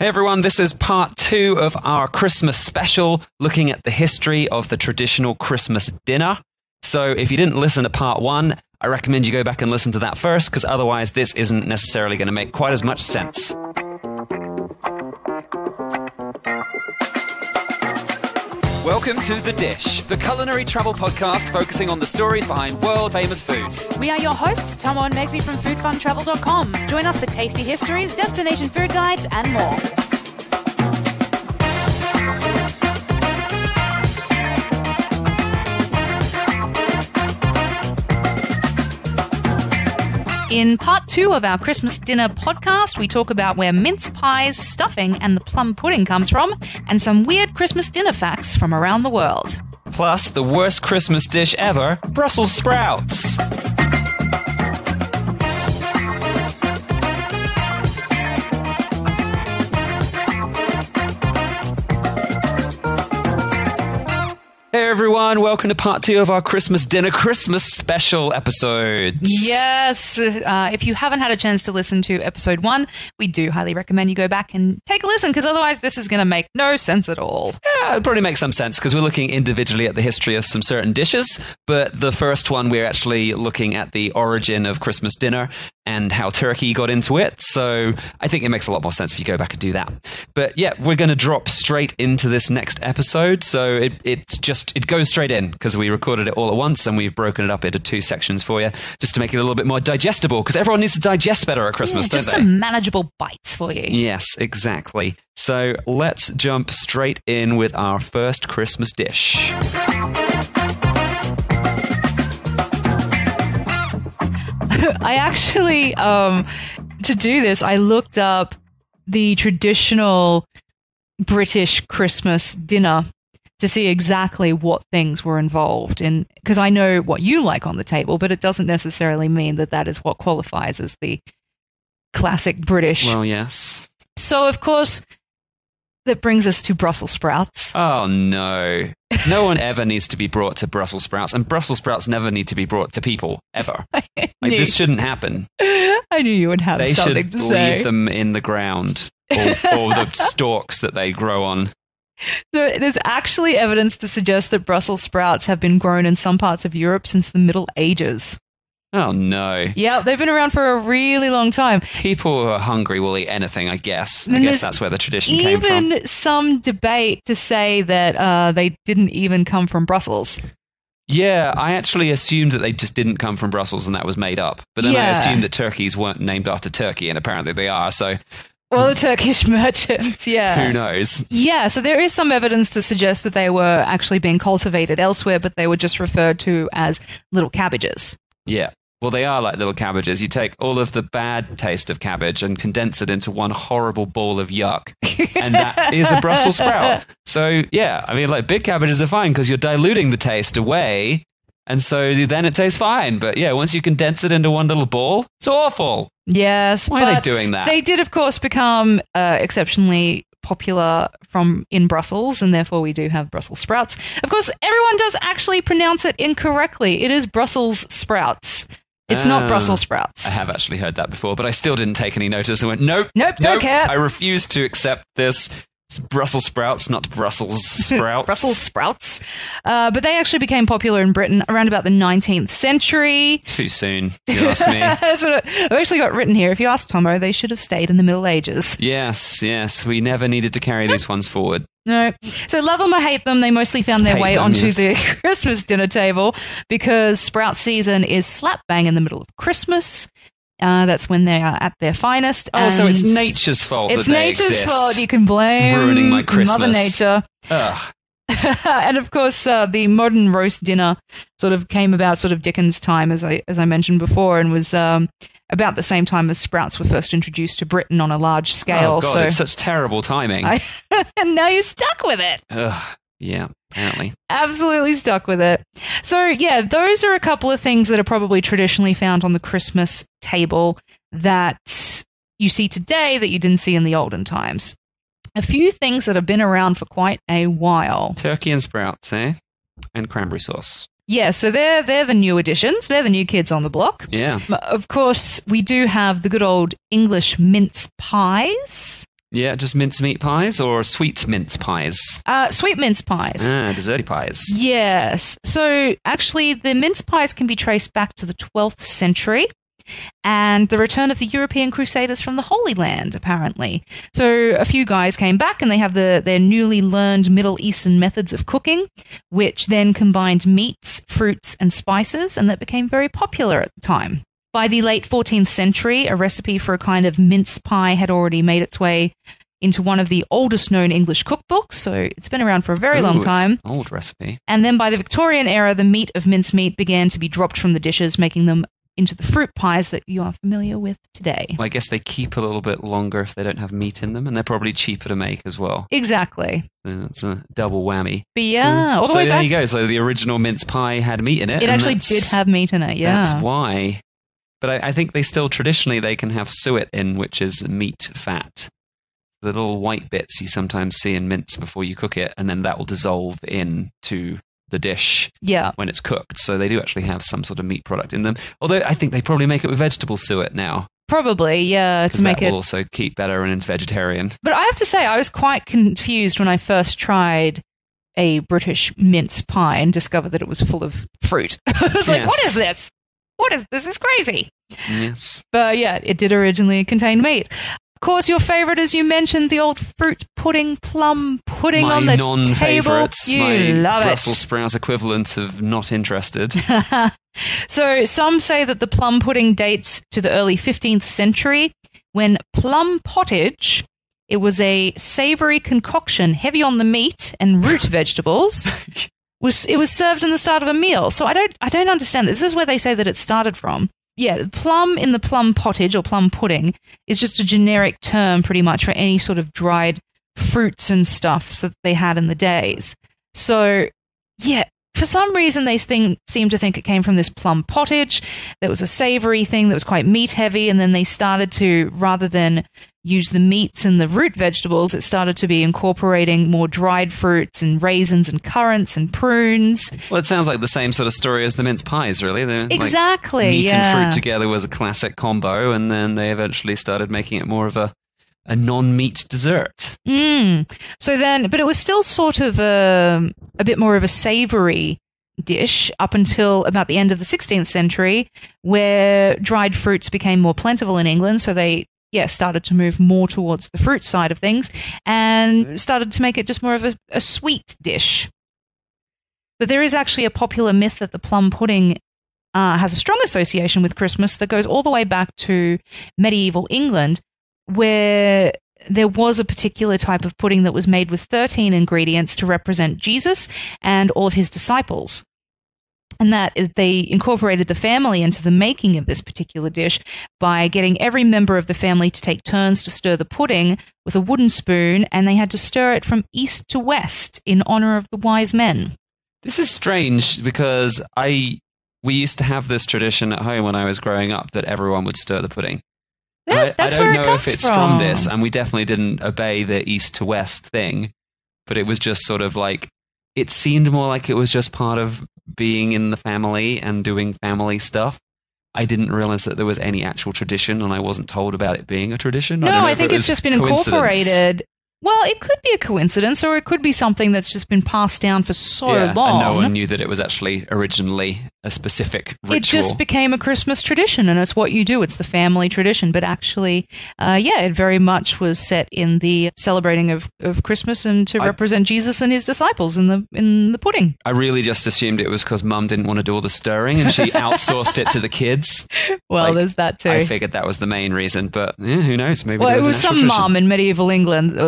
Hey everyone, this is part 2 of our Christmas special, looking at the history of the traditional Christmas dinner. So if you didn't listen to part 1, I recommend you go back and listen to that first, because otherwise this isn't necessarily going to make quite as much sense. Welcome to The Dish, the culinary travel podcast focusing on the stories behind world-famous foods. We are your hosts, Tomo and Megzi from foodfuntravel.com. Join us for tasty histories, destination food guides, and more. In part 2 of our Christmas dinner podcast, we talk about where mince pies, stuffing, and the plum pudding comes from, and some weird Christmas dinner facts from around the world. Plus, the worst Christmas dish ever, Brussels sprouts. Hey everyone, welcome to part 2 of our Christmas dinner Christmas special episodes. Yes, if you haven't had a chance to listen to episode 1, we do highly recommend you go back and take a listen, because otherwise this is going to make no sense at all. Yeah, it probably makes some sense, because we're looking individually at the history of some certain dishes, but the first one we're actually looking at the origin of Christmas dinner and how Turkey got into it, so I think it makes a lot more sense if you go back and do that. But yeah, we're going to drop straight into this next episode, so it goes straight in, because we recorded it all at once and we've broken it up into 2 sections for you, just to make it a little bit more digestible, because everyone needs to digest better at Christmas, don't they? Just some manageable bites for you. Yes, exactly. So let's jump straight in with our first Christmas dish. I actually, to do this, I looked up the traditional British Christmas dinner to see exactly what things were involved in, because I know what you like on the table, but it doesn't necessarily mean that that is what qualifies as the classic British. Well, yes. So, of course, that brings us to Brussels sprouts. Oh, no. No one ever needs to be brought to Brussels sprouts, and Brussels sprouts never need to be brought to people, ever. This shouldn't happen. I knew you would have something to say. They should leave them in the ground, or the stalks that they grow on. There's actually evidence to suggest that Brussels sprouts have been grown in some parts of Europe since the Middle Ages. Oh, no. Yeah, they've been around for a really long time. People who are hungry will eat anything, I guess. I guess that's where the tradition came from. Even some debate to say that they didn't even come from Brussels. Yeah, I actually assumed that they just didn't come from Brussels and that was made up. But then I assumed that turkeys weren't named after Turkey, and apparently they are, so... Well, the Turkish merchants, yeah. Who knows? Yeah, so there is some evidence to suggest that they were actually being cultivated elsewhere, but they were just referred to as little cabbages. Yeah. Well, they are like little cabbages. You take all of the bad taste of cabbage and condense it into one horrible ball of yuck. And that is a Brussels sprout. So, yeah, I mean, like, big cabbages are fine because you're diluting the taste away. And so then it tastes fine. But yeah, once you condense it into one little ball, it's awful. Yes. Why are they doing that? They did, of course, become exceptionally popular in Brussels, and therefore we do have Brussels sprouts. Of course, everyone does actually pronounce it incorrectly. It is Brussels sprouts. It's not Brussels sprouts. I have actually heard that before, but I still didn't take any notice and went, nope, don't care. I refuse to accept this. It's Brussels sprouts, not Brussels sprouts. Brussels sprouts. But they actually became popular in Britain around about the 19th century. Too soon, if you ask me. That's what I've actually got written here. If you ask Tomo, they should have stayed in the Middle Ages. Yes. We never needed to carry these ones forward. No. So love them or hate them, they mostly found their way onto the Christmas dinner table because sprout season is slap bang in the middle of Christmas. That's when they are at their finest. Oh, so it's nature's fault that they exist. It's nature's fault. You can blame ruining my Christmas. Mother Nature. Ugh. And of course, the modern roast dinner sort of came about sort of Dickens' time, as I mentioned before, and was about the same time as sprouts were first introduced to Britain on a large scale. Oh, God, it's such terrible timing. And now you're stuck with it. Ugh. Yeah, apparently. Absolutely stuck with it. So, yeah, those are a couple of things that are probably traditionally found on the Christmas table that you see today that you didn't see in the olden times. A few things that have been around for quite a while. Turkey and sprouts, eh? And cranberry sauce. Yeah, so they're the new additions. They're the new kids on the block. Yeah. Of course, we do have the good old English mince pies. Yeah, just mincemeat pies or sweet mince pies? Sweet mince pies. Desserty pies. Yes. So actually, the mince pies can be traced back to the 12th century and the return of the European Crusaders from the Holy Land, apparently. So a few guys came back and they have their newly learned Middle Eastern methods of cooking, which then combined meats, fruits, and spices, and that became very popular at the time. By the late 14th century, a recipe for a kind of mince pie had already made its way into one of the oldest known English cookbooks, so it's been around for a very long time. Old recipe. And then by the Victorian era, the meat of mincemeat began to be dropped from the dishes, making them into the fruit pies that you are familiar with today. Well, I guess they keep a little bit longer if they don't have meat in them, and they're probably cheaper to make as well. Exactly. It's a double whammy. But yeah, all the way there back. you go. So the original mince pie had meat in it. It actually did have meat in it, yeah. That's why. But I think they still, traditionally, they can have suet in, which is meat fat. The little white bits you sometimes see in mince before you cook it, and then that will dissolve into the dish when it's cooked. So they do actually have some sort of meat product in them. Although I think they probably make it with vegetable suet now. Probably, yeah, to make it... will also keep better and it's vegetarian. But I have to say, I was quite confused when I first tried a British mince pie and discovered that it was full of fruit. I was like, what is this? What is this? Is crazy. Yes. But yeah, it did originally contain meat. Of course, your favorite, as you mentioned, the old fruit pudding, plum pudding on the table. My non-favorites, my love Brussels sprout equivalent of not interested. So some say that the plum pudding dates to the early 15th century when plum pottage, it was a savory concoction heavy on the meat and root vegetables. It was served in the start of a meal. So I don't understand. This is where they say that it started from. Yeah, plum in the plum pottage or plum pudding is just a generic term pretty much for any sort of dried fruits and stuff that they had in the days. So, yeah, for some reason they seem to think it came from this plum pottage. That was a savory thing that was quite meat heavy, and then they started to, rather than use the meats and the root vegetables, it started to be incorporating more dried fruits and raisins and currants and prunes. Well, it sounds like the same sort of story as the mince pies, really. Exactly, meat and fruit together was a classic combo, and then they eventually started making it more of a non-meat dessert. So then, but it was still sort of a bit more of a savory dish up until about the end of the 16th century, where dried fruits became more plentiful in England, so they started to move more towards the fruit side of things and started to make it just more of a sweet dish. But there is actually a popular myth that the plum pudding has a strong association with Christmas that goes all the way back to medieval England, where there was a particular type of pudding that was made with 13 ingredients to represent Jesus and all of his disciples. And that they incorporated the family into the making of this particular dish by getting every member of the family to take turns to stir the pudding with a wooden spoon, and they had to stir it from east to west in honor of the wise men. This is strange because we used to have this tradition at home when I was growing up that everyone would stir the pudding. Yeah, I don't know if it's from this, and we definitely didn't obey the east to west thing, but it was just sort of like, it seemed more like it was just part of being in the family and doing family stuff. I didn't realize that there was any actual tradition, and I wasn't told about it being a tradition. No, I think it's just been incorporated. Well, it could be a coincidence, or it could be something that's just been passed down for so long. And no one knew that it was actually originally a specific ritual. It just became a Christmas tradition, and it's what you do. It's the family tradition. But actually, it very much was set in the celebrating of Christmas and to represent Jesus and his disciples in the pudding. I really just assumed it was because Mum didn't want to do all the stirring, and she outsourced it to the kids. Well, there's that too. I figured that was the main reason, but who knows? Maybe it was some mum in medieval England that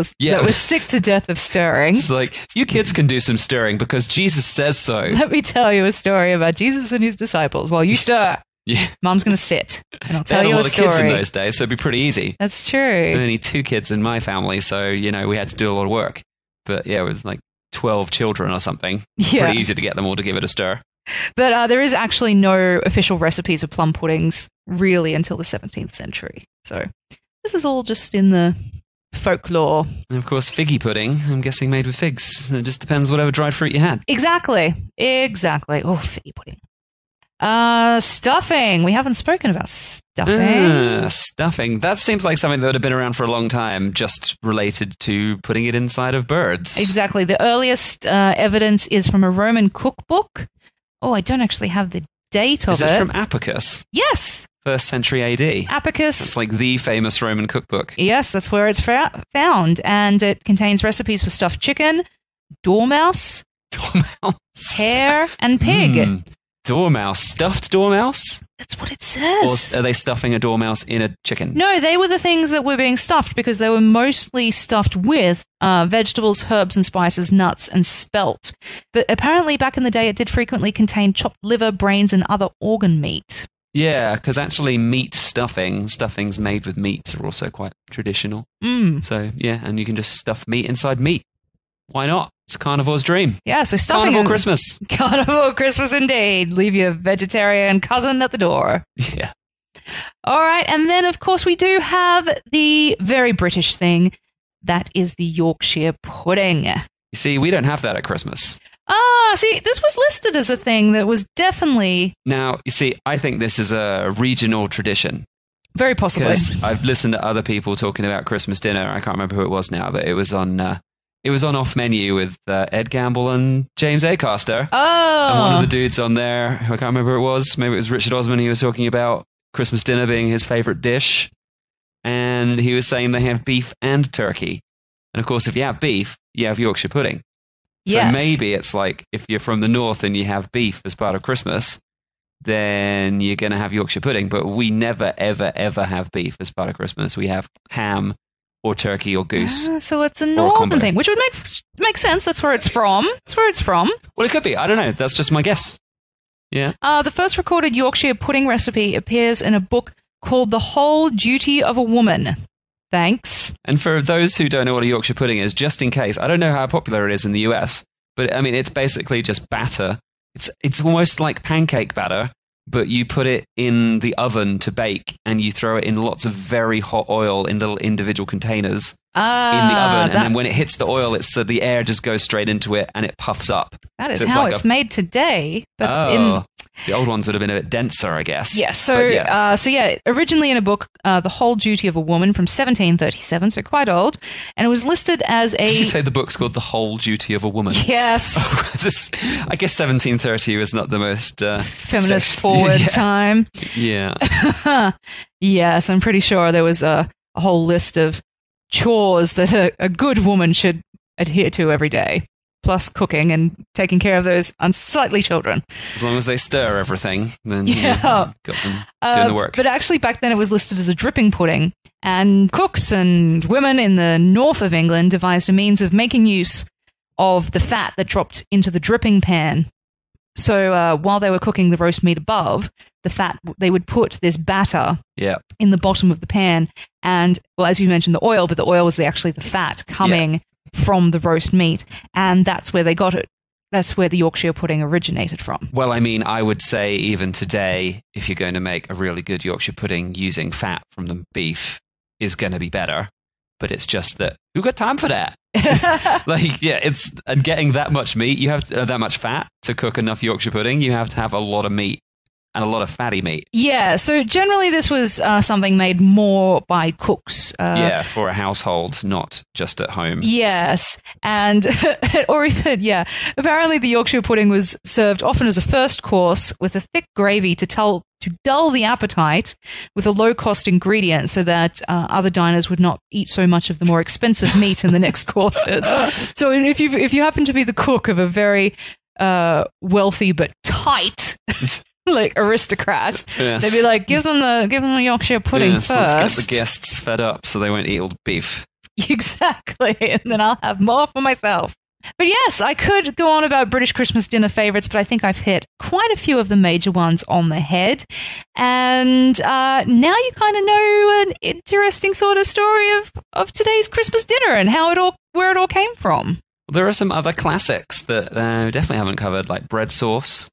was sick to death of stirring. It's like, you kids can do some stirring because Jesus says so. Let me tell you a story about Jesus and his disciples. While you stir, Mum's going to sit, and I'll tell you a story. They had a lot of kids in those days, so it'd be pretty easy. That's true. Only 2 kids in my family, so, we had to do a lot of work. But it was like 12 children or something. Yeah. Pretty easy to get them all to give it a stir. But there is actually no official recipes of plum puddings really until the 17th century. So this is all just in the folklore. And of course, figgy pudding, I'm guessing made with figs. It just depends whatever dried fruit you had. Exactly. Oh, figgy pudding. Stuffing. We haven't spoken about stuffing. Stuffing. That seems like something that would have been around for a long time, just related to putting it inside of birds. Exactly. The earliest evidence is from a Roman cookbook. Oh, I don't actually have the date of it. Is it from Apicus? Yes. 1st century AD. Apicus. It's like the famous Roman cookbook. Yes, that's where it's found. And it contains recipes for stuffed chicken, dormouse, hare, and pig. Dormouse. Stuffed dormouse? That's what it says. Or are they stuffing a dormouse in a chicken? No, they were the things that were being stuffed because they were mostly stuffed with vegetables, herbs and spices, nuts, and spelt. But apparently back in the day, it did frequently contain chopped liver, brains, and other organ meat. Yeah, because actually meat stuffings made with meats are also quite traditional. So, yeah, and you can just stuff meat inside meat. Why not? It's a carnivore's dream. Yeah, so stuffing. Carnival Christmas. Carnival Christmas indeed. Leave your vegetarian cousin at the door. Yeah. All right, and then, of course, we do have the very British thing. That is the Yorkshire pudding. You see, we don't have that at Christmas. See, this was listed as a thing that was definitely... Now, you see, I think this is a regional tradition. Very possibly. Because I've listened to other people talking about Christmas dinner. I can't remember who it was now, but it was on Off Menu with Ed Gamble and James Acaster. Oh. And one of the dudes on there, I can't remember who it was. Maybe it was Richard Osman. He was talking about Christmas dinner being his favorite dish. And he was saying they have beef and turkey. And of course, if you have beef, you have Yorkshire pudding. So maybe it's like if you're from the north and you have beef as part of Christmas, then you're going to have Yorkshire pudding. But we never, ever, ever have beef as part of Christmas. We have ham or turkey or goose. So it's a northern thing, which would make sense. That's where it's from. Well, it could be. I don't know. That's just my guess. Yeah. The first recorded Yorkshire pudding recipe appears in a book called The Whole Duty of a Woman. Thanks. And for those who don't know what a Yorkshire pudding is, just in case, I don't know how popular it is in the US, but I mean, it's basically just batter. It's almost like pancake batter, but you put it in the oven to bake and you throw it in lots of very hot oil in little individual containers in the oven. And then when it hits the oil, the air just goes straight into it and it puffs up. That is how it's made today. But the old ones would have been a bit denser, I guess. Yes. So originally in a book, The Whole Duty of a Woman from 1737, so quite old. And it was listed as a... Did you say the book's called The Whole Duty of a Woman? Yes. I guess 1730 was not the most... feminist forward time. Yeah. Yes, I'm pretty sure there was a whole list of chores that a good woman should adhere to every day. Plus cooking and taking care of those unsightly children. As long as they stir everything, then you've got them doing the work. But actually back then it was listed as a dripping pudding, and cooks and women in the north of England devised a means of making use of the fat that dropped into the dripping pan. So while they were cooking the roast meat above, the fat, they would put this batter in the bottom of the pan. And, well, as you mentioned, the oil, but the oil was actually the fat coming from the roast meat. And that's where they got it. That's where the Yorkshire pudding originated from. Well, I mean, I would say even today, if you're going to make a really good Yorkshire pudding, using fat from the beef is going to be better. But it's just that who got time for that? And getting that much meat, you have that much fat to cook enough Yorkshire pudding. You have to have a lot of meat and a lot of fatty meat. Yeah, so generally this was something made more by cooks. For a household, not just at home. Yes, and apparently the Yorkshire pudding was served often as a first course with a thick gravy to dull the appetite with a low-cost ingredient so that other diners would not eat so much of the more expensive meat in the next courses. So if you happen to be the cook of a very wealthy but tight... like aristocrat, they'd be like, give them the Yorkshire pudding first. Let's get the guests fed up so they won't eat all the beef. Exactly, and then I'll have more for myself. But yes, I could go on about British Christmas dinner favourites, but I think I've hit quite a few of the major ones on the head. And now you kind of know an interesting sort of story of today's Christmas dinner and where it all came from. Well, there are some other classics that we definitely haven't covered, like bread sauce.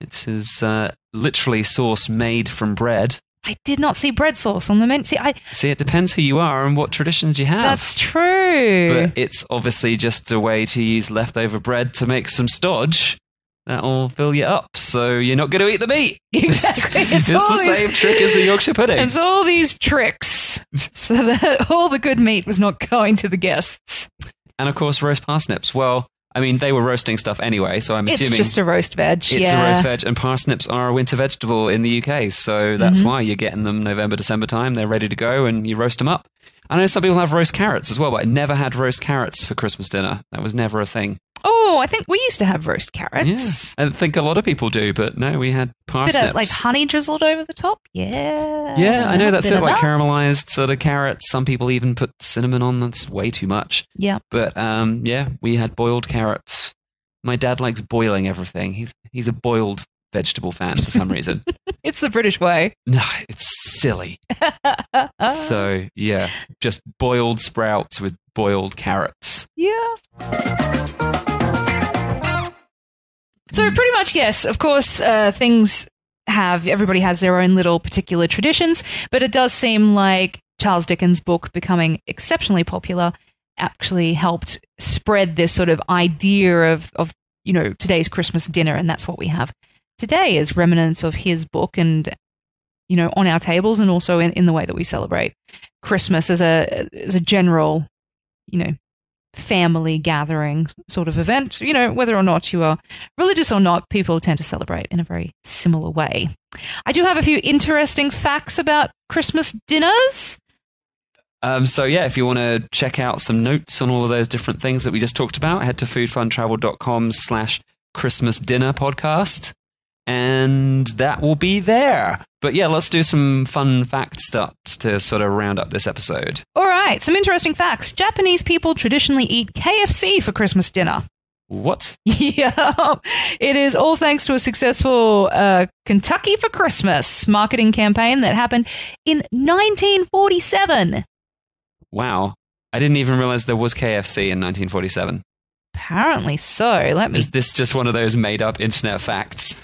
It says literally sauce made from bread. I did not see bread sauce on the menu. See, it depends who you are and what traditions you have. That's true. But it's obviously just a way to use leftover bread to make some stodge. that'll fill you up. So you're not going to eat the meat. Exactly. It's the same trick as the Yorkshire pudding. It's all these tricks so that all the good meat was not going to the guests. And of course, roast parsnips. Well, I mean, they were roasting stuff anyway, so I'm assuming... It's just a roast veg, It's a roast veg, and parsnips are a winter vegetable in the UK, so that's why you're getting them November, December time. They're ready to go, and you roast them up. I know some people have roast carrots as well, but I never had roast carrots for Christmas dinner. That was never a thing. Oh, I think we used to have roast carrots. Yeah, I think a lot of people do, but no, we had parsnips. Bit of, like, honey drizzled over the top? Yeah. Yeah, I know that's it, like caramelized sort of carrots. Some people even put cinnamon on. That's way too much. Yeah. But yeah, we had boiled carrots. My dad likes boiling everything. He's a boiled vegetable fan for some reason. It's the British way. No, it's silly. So, yeah, just boiled sprouts with boiled carrots. Yes. So pretty much, yes, of course, everybody has their own little particular traditions, but it does seem like Charles Dickens' book becoming exceptionally popular actually helped spread this sort of idea of today's Christmas dinner, and that's what we have today as remnants of his book and, on our tables and also in the way that we celebrate Christmas as a general, family gathering sort of event. Whether or not you are religious or not, people tend to celebrate in a very similar way. I do have a few interesting facts about Christmas dinners. So yeah, if you want to check out some notes on all of those different things that we just talked about, head to foodfuntravel.com/Christmas dinner podcast, and that will be there. But yeah, let's do some fun fact stuff to sort of round up this episode. All right, some interesting facts. Japanese people traditionally eat KFC for Christmas dinner. What? Yeah, it is all thanks to a successful Kentucky for Christmas marketing campaign that happened in 1947. Wow. I didn't even realize there was KFC in 1947. Apparently so. Is this just one of those made-up internet facts?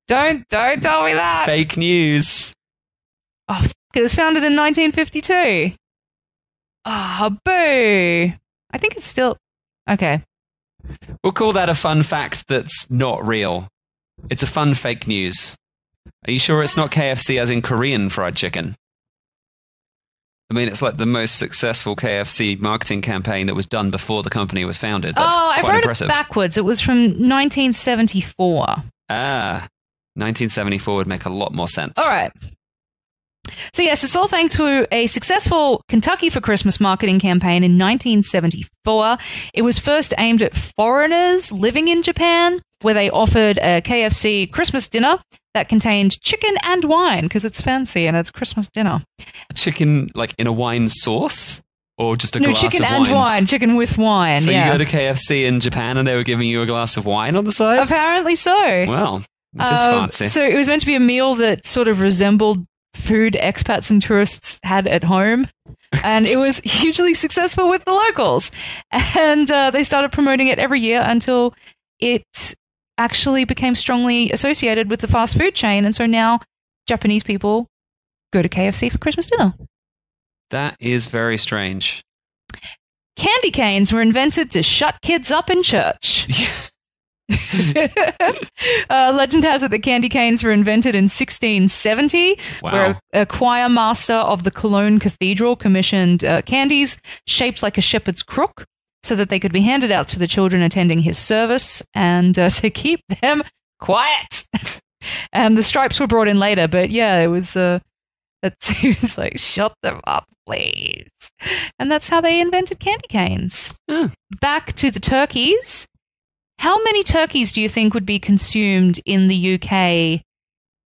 Don't tell me that. Fake news. Oh, it was founded in 1952. Oh, boo. I think it's still... Okay. We'll call that a fun fact that's not real. It's a fun fake news. Are you sure it's not KFC as in Korean fried chicken? I mean, it's like the most successful KFC marketing campaign that was done before the company was founded. That's I quite wrote impressive. It backwards. It was from 1974. 1974 would make a lot more sense. All right. So yes, it's all thanks to a successful Kentucky for Christmas marketing campaign in 1974. It was first aimed at foreigners living in Japan, where they offered a KFC Christmas dinner that contained chicken and wine, because it's fancy and it's Christmas dinner. Chicken, like in a wine sauce? Or just a glass of wine? No, chicken and wine. Chicken with wine, So yeah. you go to KFC in Japan and they were giving you a glass of wine on the side? Apparently so. Well, just fancy. So it was meant to be a meal that sort of resembled food expats and tourists had at home. And it was hugely successful with the locals. And they started promoting it every year until it actually became strongly associated with the fast food chain. And so now Japanese people go to KFC for Christmas dinner. That is very strange. Candy canes were invented to shut kids up in church. Legend has it that candy canes were invented in 1670, where a choir master of the Cologne Cathedral commissioned candies shaped like a shepherd's crook so that they could be handed out to the children attending his service and to keep them quiet. And the stripes were brought in later, but yeah, it was like, shut them up, please. And that's how they invented candy canes. Back to the turkeys. How many turkeys do you think would be consumed in the UK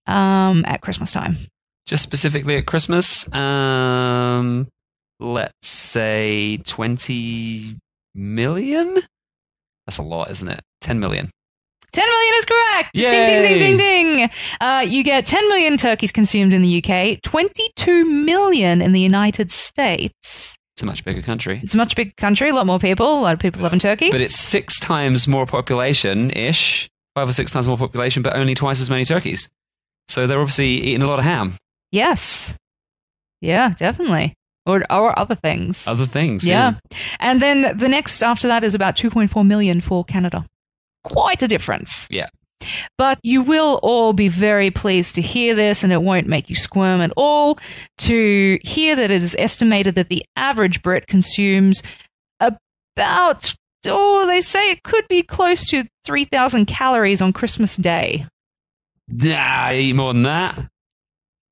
at Christmas time? Just specifically at Christmas? Let's say 20 million? That's a lot, isn't it? 10 million. 10 million is correct. Yay! Ding, ding, ding, ding, ding. You get 10 million turkeys consumed in the UK, 22 million in the United States. It's a much bigger country. It's a much bigger country, a lot more people, a lot of people loving turkey. But it's 6 times more population-ish, 5 or 6 times more population, but only twice as many turkeys. So they're obviously eating a lot of ham. Yes. Yeah, definitely. Or other things. Other things, yeah. And then the next after that is about 2.4 million for Canada. Quite a difference. Yeah. But you will all be very pleased to hear this, and it won't make you squirm at all to hear that it is estimated that the average Brit consumes about, they say it could be close to 3,000 calories on Christmas Day. Nah, I eat more than that.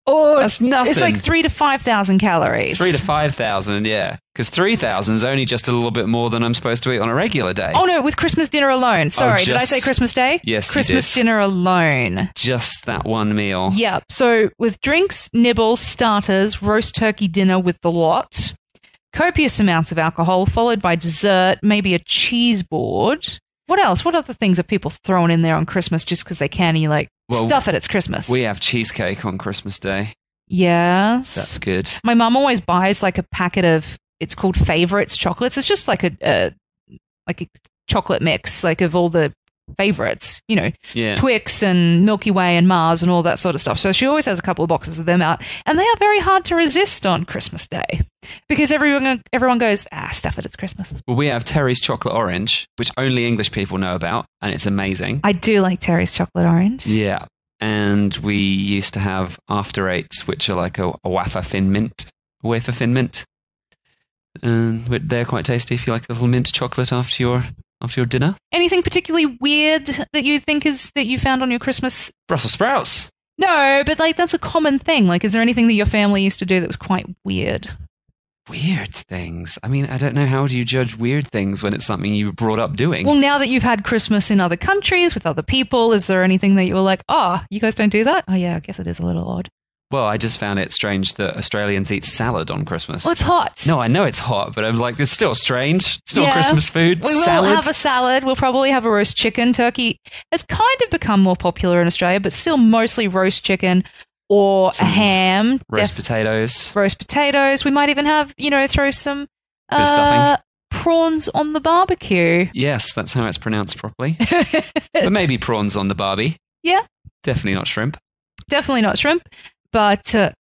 Or that's nothing. It's like 3,000 to 5,000 calories. 3,000 to 5,000, yeah. Because 3,000 is only just a little bit more than I'm supposed to eat on a regular day. Oh, no, with Christmas dinner alone. Sorry, did I say Christmas Day? Yes, Christmas you did. dinner alone. Just that one meal. Yeah. So with drinks, nibbles, starters, roast turkey dinner with the lot, copious amounts of alcohol, followed by dessert, maybe a cheese board. What else? What other things are people throwing in there on Christmas just because they can? You stuff it, it's Christmas. We have cheesecake on Christmas Day. Yes. That's good. My mum always buys like a packet of, it's called Favorites chocolates. It's just like a chocolate mix, like of all the favorites, Twix and Milky Way and Mars and all that sort of stuff. So she always has a couple of boxes of them out, and they are very hard to resist on Christmas Day because everyone goes, stuff it, it's Christmas. Well, we have Terry's chocolate orange, which only English people know about, and it's amazing. I do like Terry's chocolate orange. Yeah. And we used to have after eights, which are like a wafer thin mint. And they're quite tasty if you like a little mint chocolate after your dinner. Anything particularly weird that you think that you found on your Christmas? Brussels sprouts. No, but that's a common thing. Like, is there anything that your family used to do that was quite weird? Weird things. I mean, I don't know. How do you judge weird things when it's something you were brought up doing? Well, now that you've had Christmas in other countries with other people, is there anything that you were like, you guys don't do that? Oh, yeah, I guess it is a little odd. Well, I just found it strange that Australians eat salad on Christmas. Well, it's hot. No, I know it's hot, but I'm like, it's still strange. It's not Christmas food. We will have a salad. We'll probably have a roast chicken. Turkey has kind of become more popular in Australia, but still mostly roast chicken or a ham. Roast potatoes. Roast potatoes. We might even have, throw some prawns on the barbecue. Yes, that's how it's pronounced properly. But maybe prawns on the barbie. Yeah. Definitely not shrimp. Definitely not shrimp. But, a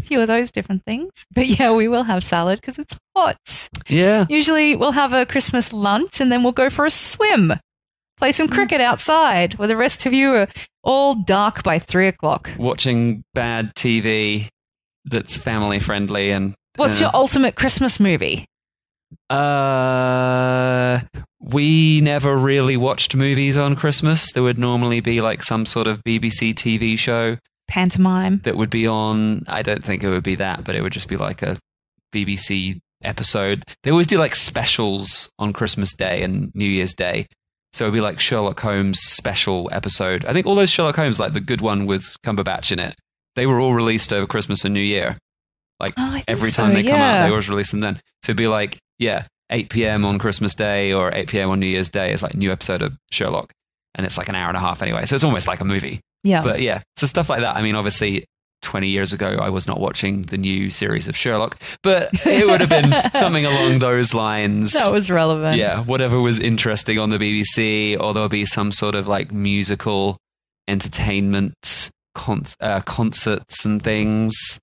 few of those different things. But, we will have salad because it's hot. Yeah. Usually we'll have a Christmas lunch and then we'll go for a swim. Play some cricket outside where the rest of you are all dark by 3 o'clock. Watching bad TV that's family friendly. And what's your ultimate Christmas movie? We never really watched movies on Christmas. There would normally be like some sort of BBC TV show. Pantomime. That would be on, I don't think it would be that, but it would just be like a BBC episode. They always do like specials on Christmas Day and New Year's Day. So it'd be like Sherlock Holmes special episode. I think all those Sherlock Holmes, like the good one with Cumberbatch in it, they were all released over Christmas and New Year. Like every time they come out, they always release them then. So it'd be like, 8 p.m. on Christmas Day or 8 p.m. on New Year's Day is like a new episode of Sherlock. And it's like an hour and a half anyway. So it's almost like a movie. Yeah. But so stuff like that. I mean, obviously, 20 years ago, I was not watching the new series of Sherlock, but it would have been something along those lines. That was relevant. Yeah, whatever was interesting on the BBC, or there'll be some sort of like musical entertainment, concerts and things.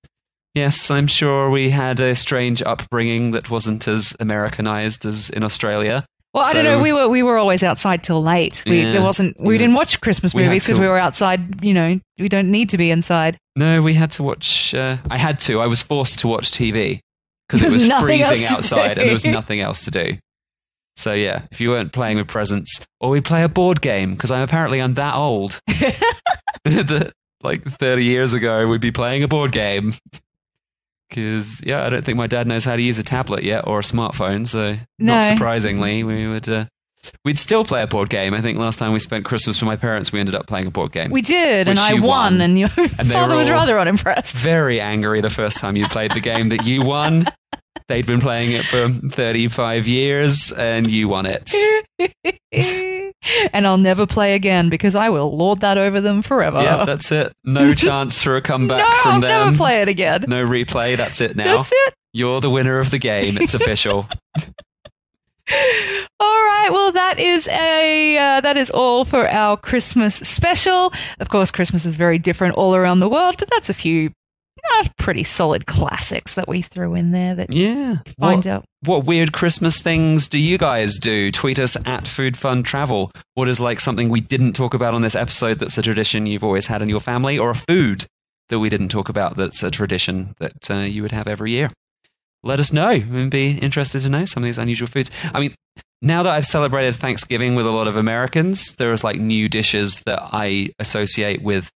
Yes, I'm sure we had a strange upbringing that wasn't as Americanized as in Australia. Well, I don't know. We were always outside till late. We didn't watch Christmas movies because we were outside. We don't need to be inside. No, we had to watch. I was forced to watch TV because it was freezing outside and there was nothing else to do. So if you weren't playing with presents, or we play a board game because I'm that old. Like 30 years ago, we'd be playing a board game. Because, I don't think my dad knows how to use a tablet yet or a smartphone. So, not surprisingly, we'd still play a board game. I think last time we spent Christmas with my parents, we ended up playing a board game. We did, and I won, and your father was rather unimpressed. Very angry the first time you played the game that you won. They'd been playing it for 35 years, and you won it. And I'll never play again because I will lord that over them forever. Yeah, that's it. No chance for a comeback from them. I'll never play it again. No replay. That's it now. That's it. You're the winner of the game. It's official. All right. Well, that is all for our Christmas special. Of course, Christmas is very different all around the world, but that's a few Pretty solid classics that we threw in there that find out. What weird Christmas things do you guys do? Tweet us at Food Fun Travel. What is like something we didn't talk about on this episode that's a tradition you've always had in your family, or a food that we didn't talk about that's a tradition that you would have every year? Let us know. We'd be interested to know some of these unusual foods. I mean, now that I've celebrated Thanksgiving with a lot of Americans, there's like new dishes that I associate with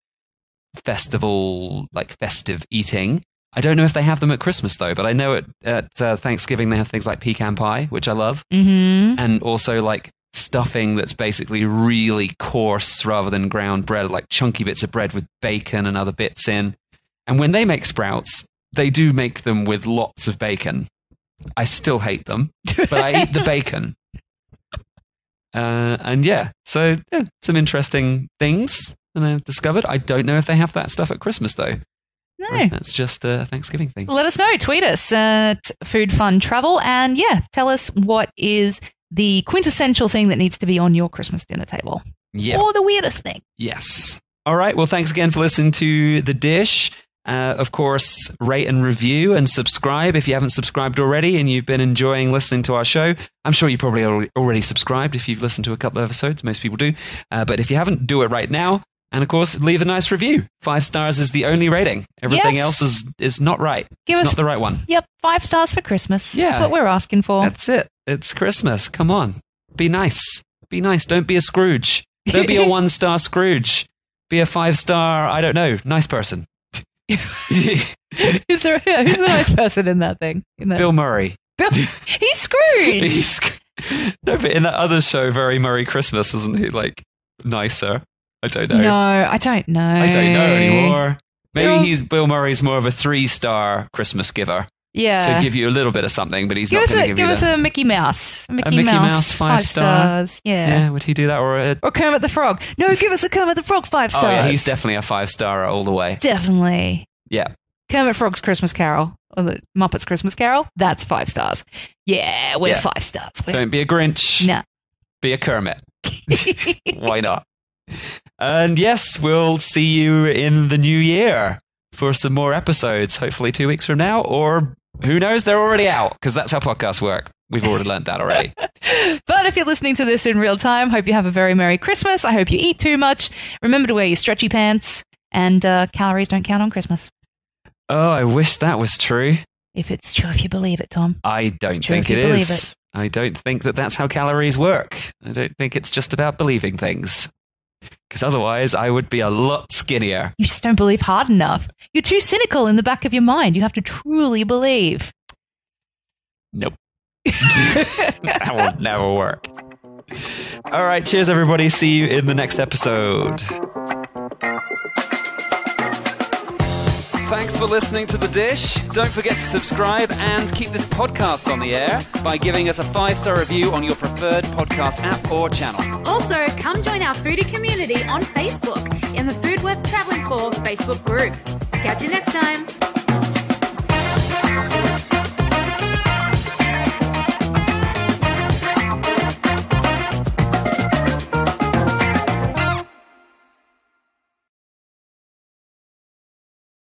festive eating. I don't know if they have them at Christmas though, but I know at Thanksgiving they have things like pecan pie, which I love, and also like stuffing that's basically really coarse rather than ground bread, like chunky bits of bread with bacon and other bits in. And when they make sprouts, they do make them with lots of bacon. I still hate them, but I eat the bacon. So some interesting things that I've discovered. I don't know if they have that stuff at Christmas though. No. That's just a Thanksgiving thing. Let us know. Tweet us at Food Fun Travel and tell us what is the quintessential thing that needs to be on your Christmas dinner table. Yeah. Or the weirdest thing. Yes. All right. Well, thanks again for listening to The Dish. Of course, rate and review and subscribe if you haven't subscribed already and you've been enjoying listening to our show. I'm sure you probably already subscribed if you've listened to a couple of episodes. Most people do. But if you haven't, do it right now. And of course, leave a nice review. 5 stars is the only rating. Everything else is not right. It's not the right one. Yep, 5 stars for Christmas. Yeah. That's what we're asking for. That's it. It's Christmas. Come on. Be nice. Be nice. Don't be a Scrooge. Don't be a 1-star Scrooge. Be a 5-star, I don't know, nice person. Who's the nice person in that thing? Bill Murray. He's Scrooge. No, but in that other show, Very Merry Christmas, isn't he like nicer? I don't know. No, I don't know. I don't know anymore. Maybe Bill Murray's more of a 3-star Christmas giver. Yeah. So give you a little bit of something, but he's not going to give us a Mickey Mouse. A Mickey Mouse 5 stars. Yeah. Would he do that? Or Kermit the Frog. No, give us a Kermit the Frog 5 stars. Oh, yeah, he's definitely a 5-star all the way. Definitely. Yeah. Kermit Frog's Christmas Carol, or the Muppets Christmas Carol, that's 5 stars. Yeah, we're 5 stars. Don't be a Grinch. No. Be a Kermit. Why not? And yes, we'll see you in the new year for some more episodes, hopefully 2 weeks from now, or who knows, they're already out, because that's how podcasts work. We've already learned that already. But if you're listening to this in real time, hope you have a very Merry Christmas. I hope you eat too much. Remember to wear your stretchy pants, and calories don't count on Christmas. Oh, I wish that was true. If it's true, if you believe it, Tom. I don't think it is. I don't think that that's how calories work. I don't think it's just about believing things. Because otherwise, I would be a lot skinnier. You just don't believe hard enough. You're too cynical in the back of your mind. You have to truly believe. Nope. That will never work. All right, cheers, everybody. See you in the next episode. Thanks for listening to The Dish. Don't forget to subscribe and keep this podcast on the air by giving us a 5-star review on your preferred podcast app or channel. Also, come join our foodie community on Facebook in the Food Worth Travelling For Facebook group. Catch you next time.